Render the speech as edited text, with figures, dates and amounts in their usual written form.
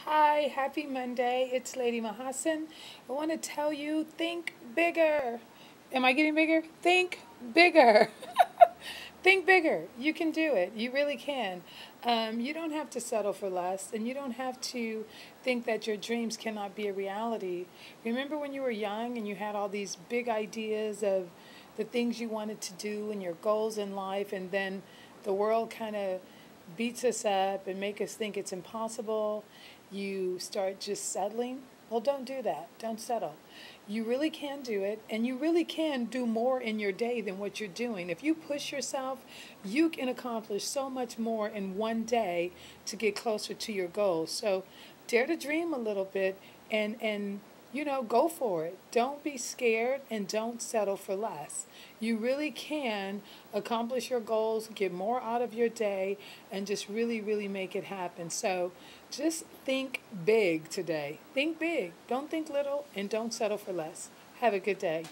Hi, happy Monday. It's Lady Mahassan. I want to tell you, think bigger. Am I getting bigger? Think bigger. Think bigger. You can do it. You really can. You don't have to settle for less, and you don't have to think that your dreams cannot be a reality. Remember when you were young and you had all these big ideas of the things you wanted to do and your goals in life, and then the world kind of beats us up and make us think it's impossible. You start just settling. Well, don't do that. Don't settle. You really can do it, and you really can do more in your day than what you're doing. If you push yourself, you can accomplish so much more in one day to get closer to your goals. So dare to dream a little bit and go for it. Don't be scared and don't settle for less. You really can accomplish your goals, get more out of your day, and just really, really make it happen. So just think big today. Think big. Don't think little and don't settle for less. Have a good day.